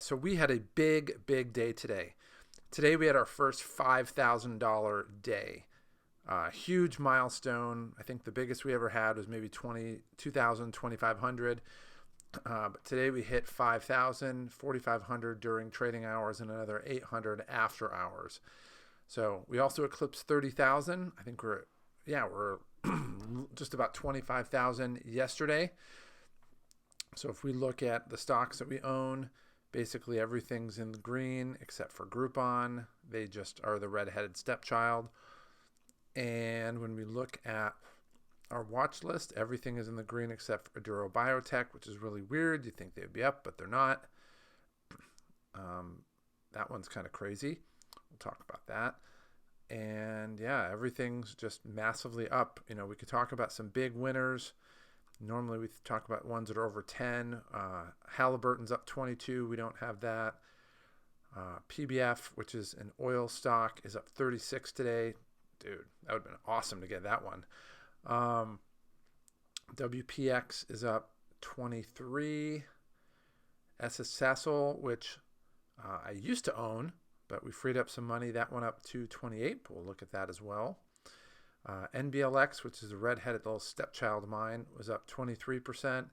So we had a big day today. Today we had our first $5,000 day. Huge milestone. I think the biggest we ever had was maybe 2,000, 2,500. But today we hit 5,000, 4,500 during trading hours and another 800 after hours. So we also eclipsed 30,000. I think we're just about 25,000 yesterday. So if we look at the stocks that we own, basically everything's in the green except for Groupon. They just are the red-headed stepchild. And when we look at our watch list, everything is in the green except for Aduro Biotech, which is really weird. You think they'd be up, but they're not. That one's kind of crazy. We'll talk about that. And yeah, everything's just massively up. We could talk about some big winners. Normally we talk about ones that are over 10. Halliburton's up 22. We don't have that. PBF, which is an oil stock, is up 36 today. Dude, that would have been awesome to get that one. WPX is up 23. SS Sassel, which I used to own, but we freed up some money. That one up to 28. We'll look at that as well. NBLX, which is a red-headed little stepchild of mine, was up 23%.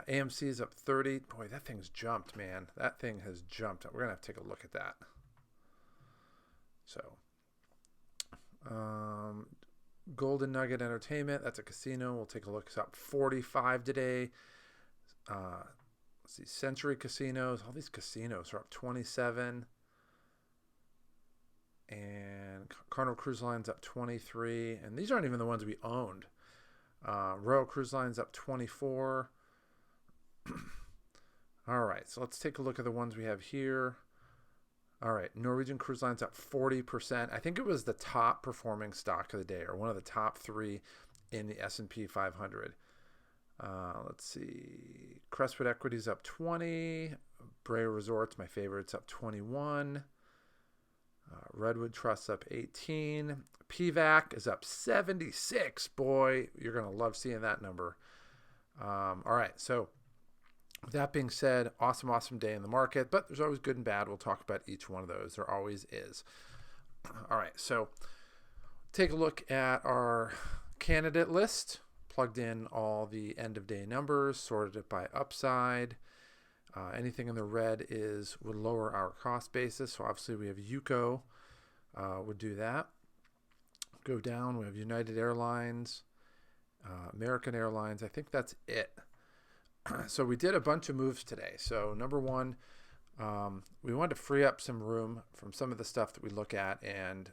AMC is up 30. Boy, that thing's jumped, man. That thing has jumped. We're going to have to take a look at that. So, Golden Nugget Entertainment, that's a casino. We'll take a look. It's up 45 today. Let's see, Century Casinos. All these casinos are up 27. And Carnival Cruise Line's up 23. And these aren't even the ones we owned. Royal Cruise Line's up 24. All right, so let's take a look at the ones we have here. All right, Norwegian Cruise Line's up 40%. I think it was the top performing stock of the day, or one of the top 3 in the S&P 500. Let's see. Crestwood Equity's up 20. Bray Resorts, my favorite, it's up 21. Redwood Trust's up 18. PVAC is up 76. Boy, you're going to love seeing that number. All right, so with that being said, awesome day in the market, but there's always good and bad. We'll talk about each one of those. There always is. All right, so take a look at our candidate list. Plugged in all the end-of-day numbers, sorted it by upside. Anything in the red would lower our cost basis. So obviously we have UCO would do that. Go down, we have United Airlines, American Airlines. I think that's it. So we did a bunch of moves today. So number one, we wanted to free up some room from some of the stuff that we look at and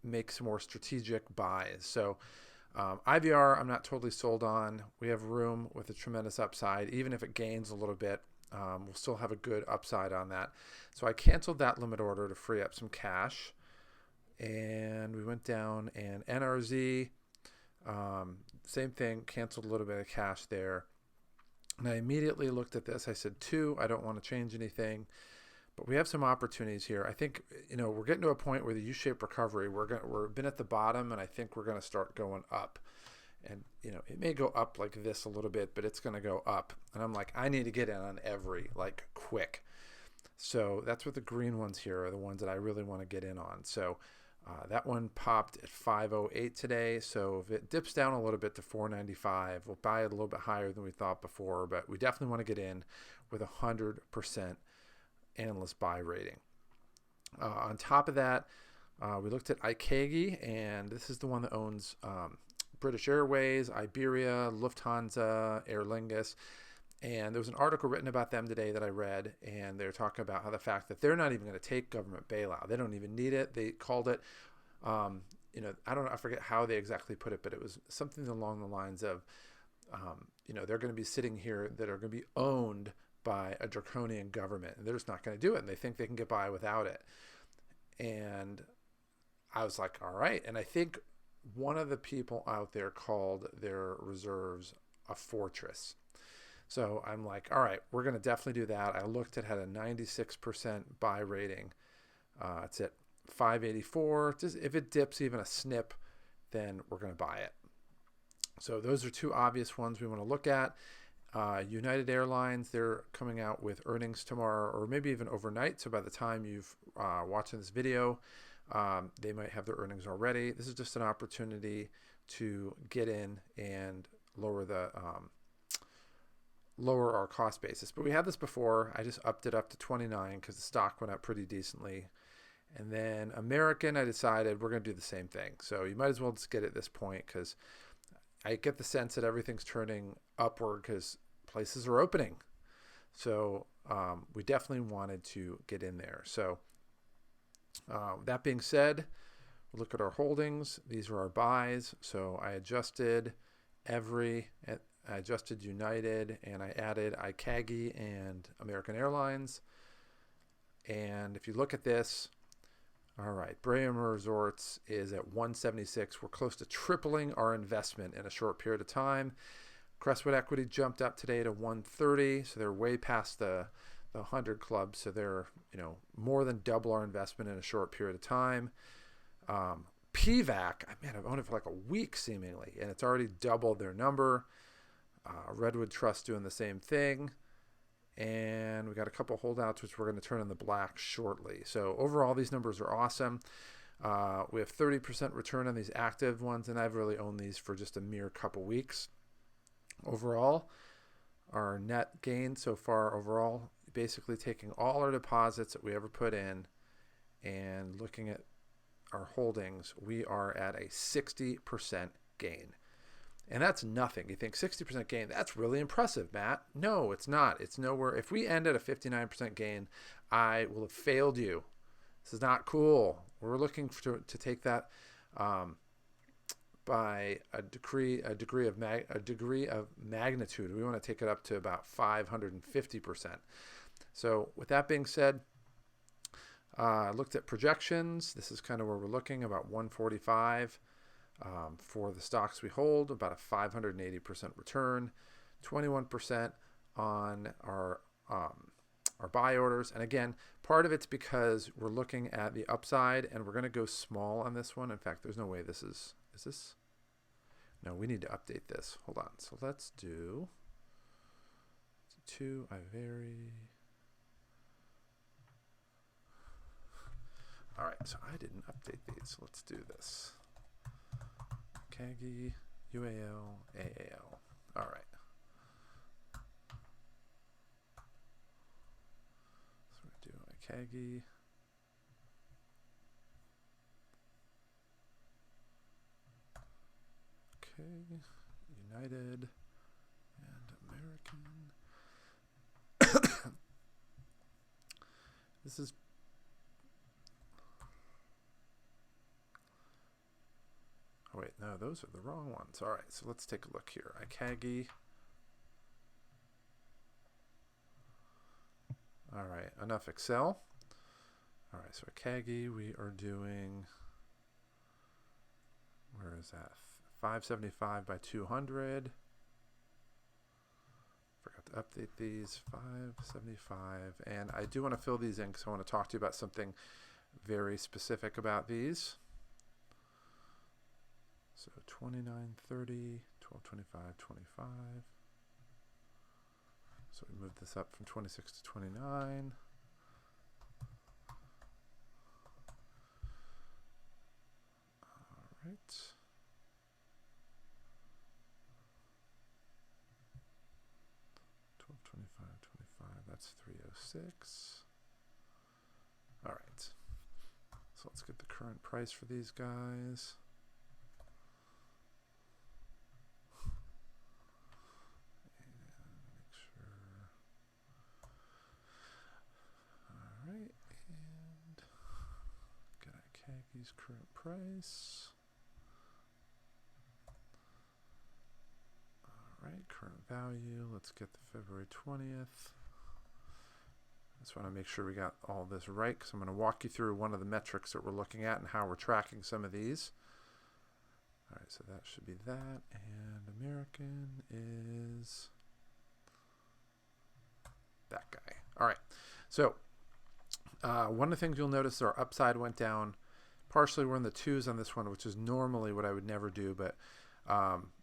make some more strategic buys. So IVR, I'm not totally sold on. We have room with a tremendous upside. Even if it gains a little bit, we'll still have a good upside on that. So I canceled that limit order to free up some cash. And we went down, and NRZ, same thing, canceled a little bit of cash there. And I immediately looked at this. I said, 2, I don't want to change anything. But we have some opportunities here. I think, we're getting to a point where the U-shaped recovery, we've been at the bottom, and I think we're going to start going up. And, it may go up like this a little bit, but it's going to go up. And I'm like, I need to get in on every, quick. So that's what the green ones here are, the ones that I really want to get in on. So that one popped at 508 today. So if it dips down a little bit to 495, we'll buy it a little bit higher than we thought before. But we definitely want to get in with 100% analyst buy rating. On top of that, we looked at Ikegi, and this is the one that owns British Airways, Iberia, Lufthansa, Aer Lingus. And there was an article written about them today that I read, and they're talking about how the fact that they're not even going to take government bailout. They don't even need it. They called it, I don't know, I forget how they exactly put it, but it was something along the lines of, they're going to be sitting here that are going to be owned by a draconian government, and they're just not going to do it, and they think they can get by without it. And I was like, all right. And I think one of the people out there called their reserves a fortress. So I'm like, all right, we're going to definitely do that. I looked, it had a 96% buy rating. It's at 584. Just if it dips even a snip, then we're going to buy it. So those are two obvious ones we want to look at. United Airlines, they're coming out with earnings tomorrow or maybe even overnight. So by the time you've watching this video, they might have their earnings already. This is just an opportunity to get in and lower our cost basis. But we had this before. I just upped it up to 29 because the stock went up pretty decently. And then American, I decided we're going to do the same thing. So you might as well just get it at this point because I get the sense that everything's turning upward because places are opening. So we definitely wanted to get in there. So that being said, we'll look at our holdings. These are our buys. So I adjusted I adjusted United, and I added ICAGI and American Airlines. And if you look at this, all right, Brahma Resorts is at 176. We're close to tripling our investment in a short period of time. Crestwood Equity jumped up today to 130, so they're way past the 100 club. So they're more than double our investment in a short period of time. PVAC, I've owned it for like a week seemingly, and it's already doubled their number. Redwood Trust doing the same thing. And we got a couple holdouts, which we're going to turn in the black shortly. So overall, these numbers are awesome. We have 30% return on these active ones, and I've really owned these for just a mere couple weeks. Overall, our net gain so far overall, basically taking all our deposits that we ever put in and looking at our holdings, we are at a 60% gain. And that's nothing. You think 60% gain, that's really impressive, Matt. No, it's not. It's nowhere. If we end at a 59% gain, I will have failed you. This is not cool. We're looking to take that by a degree of magnitude. We want to take it up to about 550%. So with that being said, I looked at projections. This is kind of where we're looking, about 145. For the stocks we hold, about a 580% return, 21% on our buy orders. And again, part of it's because we're looking at the upside, and we're going to go small on this one. In fact, there's no way this is this? No, we need to update this. Hold on. So let's do two. All right, so I didn't update these. So let's do this. ICAGI, UAL, AAL. All right. So we're going to do ICAGI. Okay. United and American. This is Oh, wait, no, those are the wrong ones. All right, so let's take a look here. ICAGI. All right, enough Excel. All right, so ICAGI, we are doing, where is that? 575 by 200. Forgot to update these. 575. And I do want to fill these in because I want to talk to you about something very specific about these. So 29.30, 12.25, 25. So we move this up from 26 to 29. All right. That's 306. All right. So let's get the current price for these guys. And make sure. All right. And get ICAGI's current price. All right. Current value. Let's get the February 20th. Just want to make sure we got all this right because I'm going to walk you through one of the metrics that we're looking at and how we're tracking some of these. All right, so that should be that. And American is that guy. All right, so one of the things you'll notice our upside went down. Partially we're in the twos on this one, which is normally what I would never do, but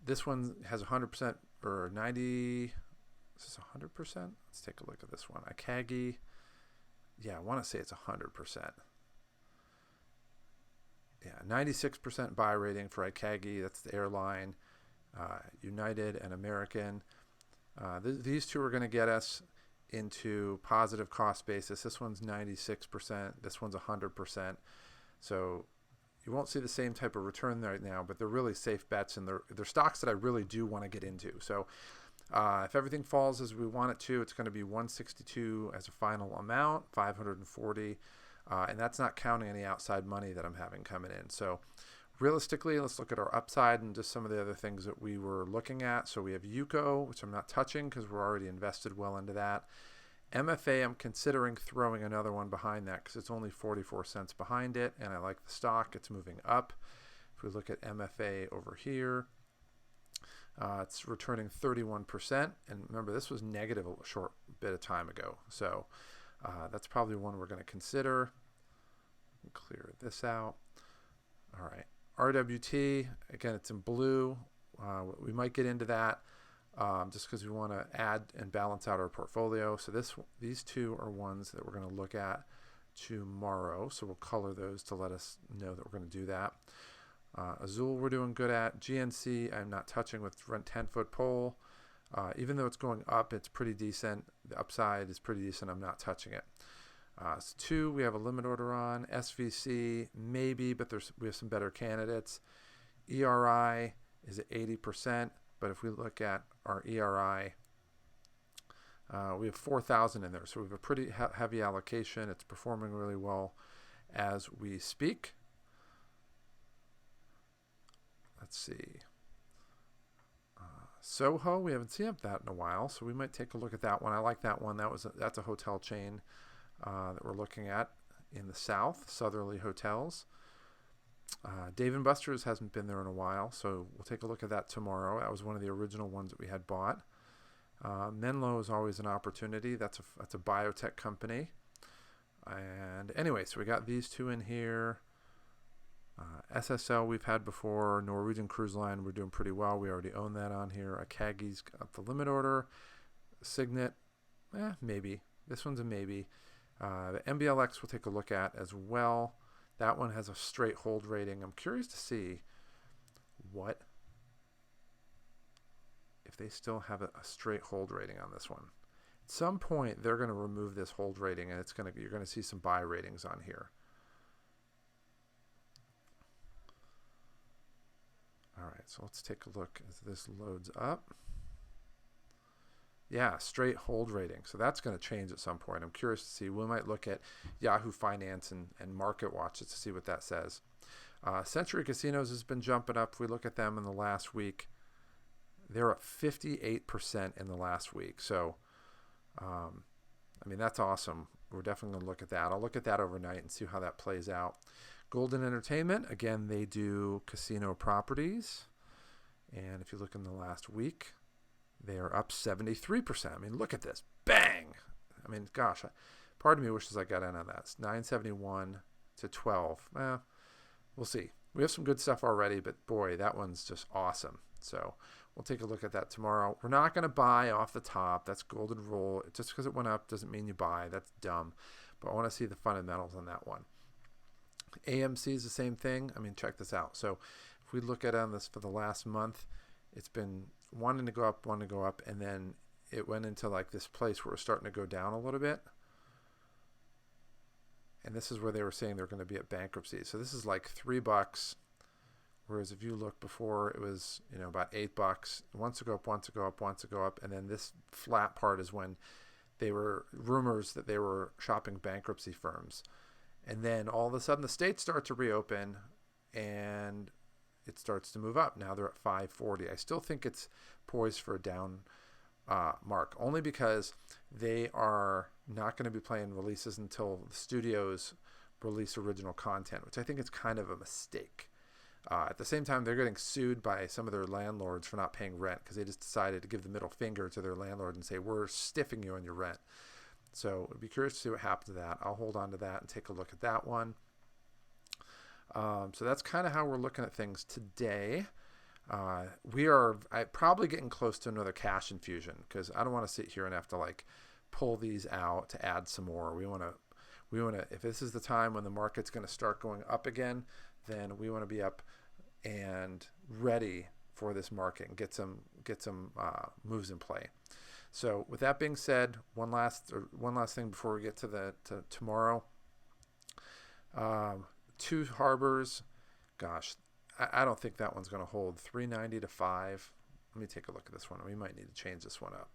this one has 100% or 90. Is this 100%? Let's take a look at this one. Ikagi. Yeah, I want to say it's 100%. Yeah, 96% buy rating for Ikagi. That's the airline. United and American. These two are going to get us into positive cost basis. This one's 96%. This one's 100%. So you won't see the same type of return right now, but they're really safe bets, and they're stocks that I really do want to get into. So if everything falls as we want it to, it's going to be 162 as a final amount, 540, and that's not counting any outside money that I'm having coming in. So realistically, let's look at our upside and just some of the other things that we were looking at. So we have Yuko, which I'm not touching because we're already invested well into that. MFA, I'm considering throwing another one behind that because it's only 44 cents behind it, and I like the stock. It's moving up. If we look at MFA over here, it's returning 31%. And remember, this was negative a short bit of time ago. So that's probably one we're going to consider. Clear this out. All right. RWT, again, it's in blue. We might get into that just because we want to add and balance out our portfolio. So these two are ones that we're going to look at tomorrow. So we'll color those to let us know that we're going to do that. Azul we're doing good at. GNC I'm not touching with 10-foot pole. Even though it's going up, it's pretty decent. The upside is pretty decent. I'm not touching it. So 2, we have a limit order on. SVC, maybe, but we have some better candidates. ERI is at 80%, but if we look at our ERI, we have 4,000 in there. So we have a pretty heavy allocation. It's performing really well as we speak. Let's see. Soho, we haven't seen that in a while, so we might take a look at that one. I like that one. That's a hotel chain that we're looking at in the south, Southerly Hotels. Dave & Buster's hasn't been there in a while, so we'll take a look at that tomorrow. That was one of the original ones that we had bought. Menlo is always an opportunity. That's a biotech company. And anyway, so we got these two in here. SSL we've had before. Norwegian Cruise Line, we're doing pretty well. We already own that on here. Akagi's got the limit order. Signet, maybe. This one's a maybe. The MBLX we'll take a look at as well. That one has a straight hold rating. I'm curious to see if they still have a straight hold rating on this one. At some point, they're going to remove this hold rating, and you're going to see some buy ratings on here. All right, so let's take a look as this loads up. Yeah, straight hold rating. So that's going to change at some point. I'm curious to see. We might look at Yahoo Finance and Market Watch to see what that says. Century Casinos has been jumping up. If we look at them in the last week, they're up 58% in the last week. So, I mean, that's awesome. We're definitely going to look at that. I'll look at that overnight and see how that plays out. Golden Entertainment, again, they do casino properties. And if you look in the last week, they are up 73%. I mean, look at this. Bang! I mean, gosh, part of me wishes I got in on that. It's 971 to 12. We'll see. We have some good stuff already, but boy, that one's just awesome. So we'll take a look at that tomorrow. We're not going to buy off the top. That's golden rule. Just because it went up doesn't mean you buy. That's dumb. But I want to see the fundamentals on that one. AMC is the same thing. I mean, check this out. So if we look at on this for the last month, it's been wanting to go up, and then it went into like this place where it's starting to go down a little bit. And this is where they were saying they're going to be at bankruptcy. So this is like $3. Whereas if you look before, it was, about $8. It wants to go up, and then this flat part is when they were rumors that they were shopping bankruptcy firms. And then all of a sudden the states start to reopen and it starts to move up. Now they're at 540. I still think it's poised for a down mark, only because they are not going to be playing releases until the studios release original content, which I think is kind of a mistake. At the same time, they're getting sued by some of their landlords for not paying rent because they just decided to give the middle finger to their landlord and say, we're stiffing you on your rent. So I'd be curious to see what happens to that. I'll hold on to that and take a look at that one. So that's kind of how we're looking at things today. We are probably getting close to another cash infusion because I don't want to sit here and have to like pull these out to add some more. We want to, if this is the time when the market's going to start going up again, then we want to be up and ready for this market and get some moves in play. So with that being said, one last thing before we get to tomorrow. Two Harbors, gosh, I don't think that one's going to hold. 390 to 5. Let me take a look at this one. We might need to change this one up.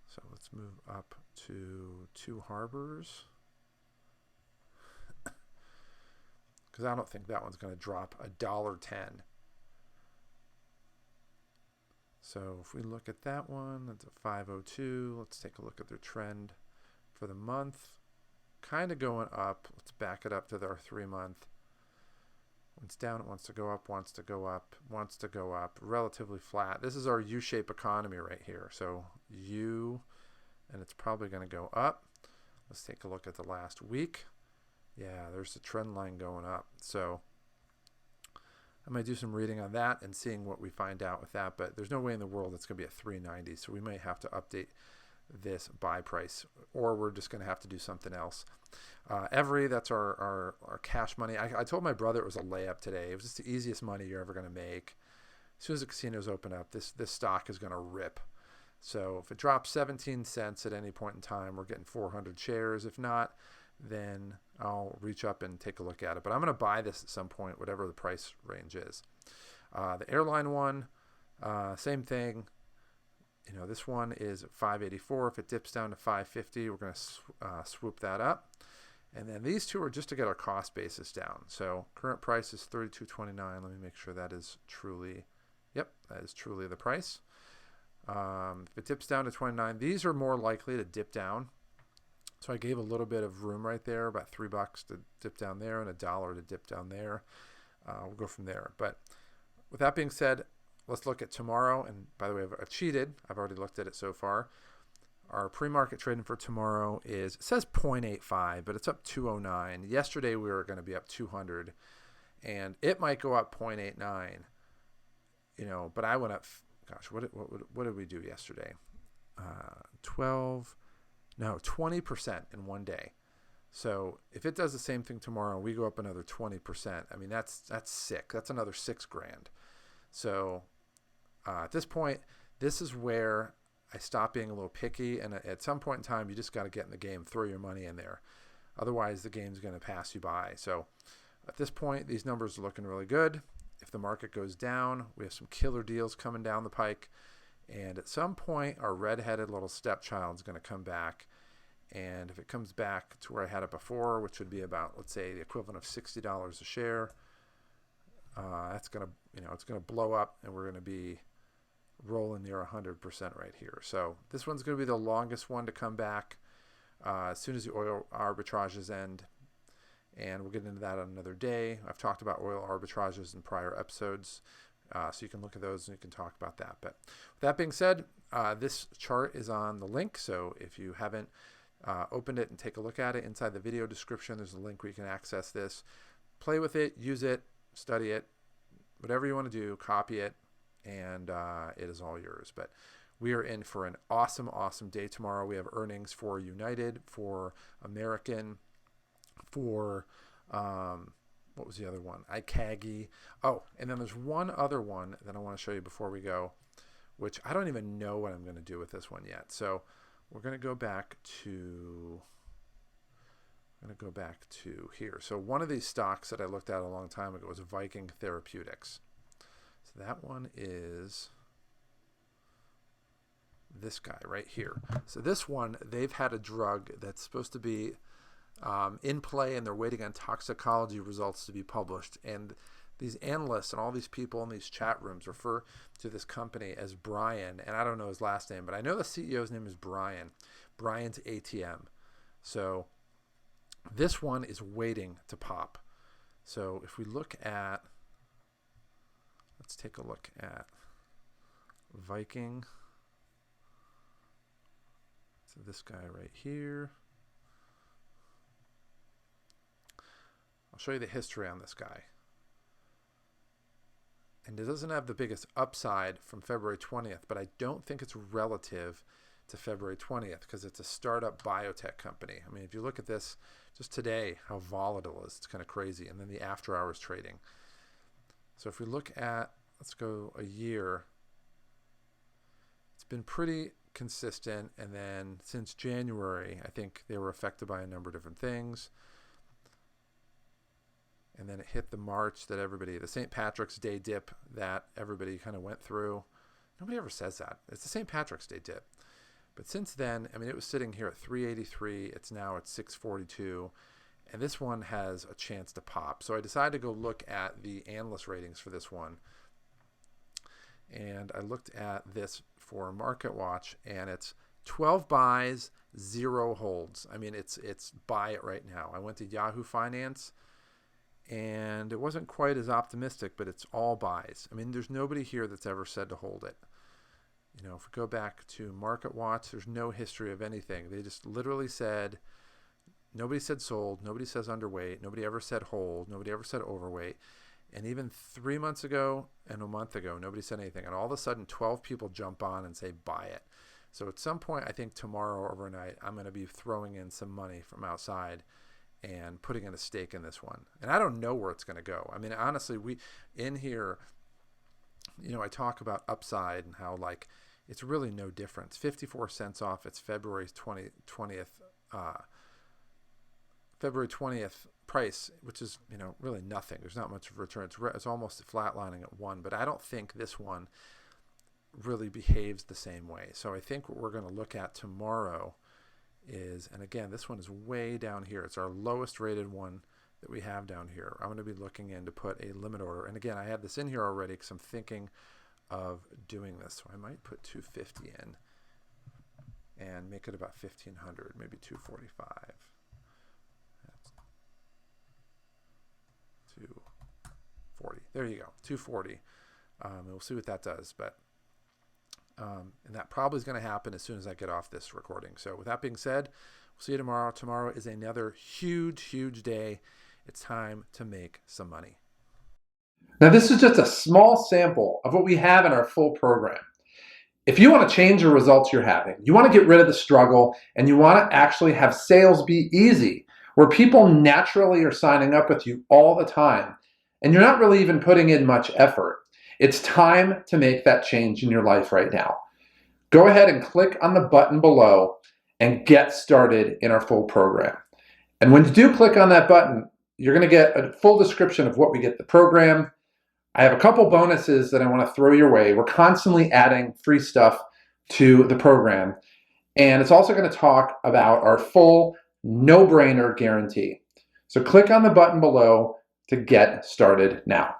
So let's move up to Two Harbors. Because I don't think that one's going to drop $1.10. So if we look at that one, that's a 502. Let's take a look at their trend for the month. Kind of going up. Let's back it up to our 3-month. When it's down, it wants to go up, wants to go up, wants to go up. Relatively flat. This is our U-shaped economy right here. So U, and it's probably going to go up. Let's take a look at the last week. Yeah, there's the trend line going up. So I might do some reading on that and seeing what we find out with that. But there's no way in the world it's going to be at 390. So we might have to update this buy price, or we're just going to have to do something else. Every, that's our cash money. I told my brother it was a layup today. It was just the easiest money you're ever going to make. As soon as the casinos open up, this stock is going to rip. So if it drops 17 cents at any point in time, we're getting 400 shares. If not, then I'll reach up and take a look at it. But I'm going to buy this at some point, whatever the price range is. The airline one, same thing. You know, this one is 584. If it dips down to 550, we're going to swoop that up. And then these two are just to get our cost basis down. So current price is 32.29. Let me make sure that is truly, yep, that is truly the price. If it dips down to 29, these are more likely to dip down. So I gave a little bit of room right there, about $3 to dip down there and $1 to dip down there. We'll go from there. But with that being said, let's look at tomorrow. And by the way, I've cheated. I've already looked at it so far. Our pre-market trading for tomorrow is, it says 0.85, but it's up 209. Yesterday we were going to be up 200, and it might go up 0.89. You know, but I went up. Gosh, what did we do yesterday? 20% in one day. So if it does the same thing tomorrow, we go up another 20%. I mean, that's sick. That's another $6,000. So at this point, this is where I stop being a little picky, and at some point in time, you just got to get in the game, throw your money in there. Otherwise, the game's going to pass you by. So at this point, these numbers are looking really good. If the market goes down, we have some killer deals coming down the pike. And at some point, our red-headed little stepchild is going to come back. And if it comes back to where I had it before, which would be about, let's say, the equivalent of $60 a share, that's going to, it's going to blow up, and we're going to be rolling near 100% right here. So this one's going to be the longest one to come back as soon as the oil arbitrages end. And we'll get into that on another day. I've talked about oil arbitrages in prior episodes, so you can look at those and you can talk about that. But with that being said, this chart is on the link. So if you haven't opened it and take a look at it, inside the video description, there's a link where you can access this. Play with it, use it, study it, whatever you want to do, copy it, and it is all yours. But we are in for an awesome, awesome day tomorrow. We have earnings for United, for American, for what was the other one? ICAGI. Oh, and then there's one other one that I want to show you before we go, which I don't even know what I'm going to do with this one yet. So we're going to go back to here. So one of these stocks that I looked at a long time ago was Viking Therapeutics. So that one is this guy right here. So this one, they've had a drug that's supposed to be in play, and they're waiting on toxicology results to be published. And these analysts and all these people in these chat rooms refer to this company as Brian, and I don't know his last name, but I know the CEO's name is Brian. Brian's ATM. So this one is waiting to pop. So if we look at, let's take a look at Viking. So this guy right here. I'll show you the history on this guy. And it doesn't have the biggest upside from February 20th, but I don't think it's relative to February 20th because it's a startup biotech company. I mean, if you look at this just today, how volatile it is, it's kind of crazy. And then the after hours trading. So if we look at, let's go a year, it's been pretty consistent. And then since January, I think they were affected by a number of different things. And then it hit the March that the St. Patrick's Day dip that everybody kind of went through. Nobody ever says that. It's the St. Patrick's Day dip. But since then, I mean, it was sitting here at 383. It's now at 642. And this one has a chance to pop. So I decided to go look at the analyst ratings for this one. And I looked at this for Market Watch, and it's 12 buys, 0 holds. I mean, it's buy it right now. I went to Yahoo Finance, and it wasn't quite as optimistic, but it's all buys. I mean, there's nobody here that's ever said to hold it. You know, if we go back to Market Watch, there's no history of anything. They just literally said, nobody said sold, nobody says underweight, nobody ever said hold, nobody ever said overweight. And even 3 months ago and a month ago, nobody said anything. And all of a sudden, 12 people jump on and say, buy it. So at some point, I think tomorrow or overnight, I'm going to be throwing in some money from outside and putting in a stake in this one. And I don't know where it's going to go. I mean, honestly, in here, you know, I talk about upside and how, like, it's really no difference. 54 cents off its February 20th price, which is, you know, really nothing. There's not much of a return. It's almost flatlining at 1, but I don't think this one really behaves the same way. So I think what we're going to look at tomorrow is, and again, this one is way down here. It's our lowest rated one that we have down here. I'm going to be looking in to put a limit order. And again, I have this in here already because I'm thinking of doing this. So I might put 250 in and make it about 1500, maybe 245. That's 240. There you go, 240. And we'll see what that does. But and that probably is going to happen as soon as I get off this recording. So with that being said, we'll see you tomorrow. Tomorrow is another huge, huge day. It's time to make some money. Now, this is just a small sample of what we have in our full program. If you want to change the results you're having, you want to get rid of the struggle, and you want to actually have sales be easy, where people naturally are signing up with you all the time, and you're not really even putting in much effort, it's time to make that change in your life right now. Go ahead and click on the button below and get started in our full program. And when you do click on that button, you're going to get a full description of what we get the program. I have a couple bonuses that I want to throw your way. We're constantly adding free stuff to the program. And it's also going to talk about our full no-brainer guarantee. So click on the button below to get started now.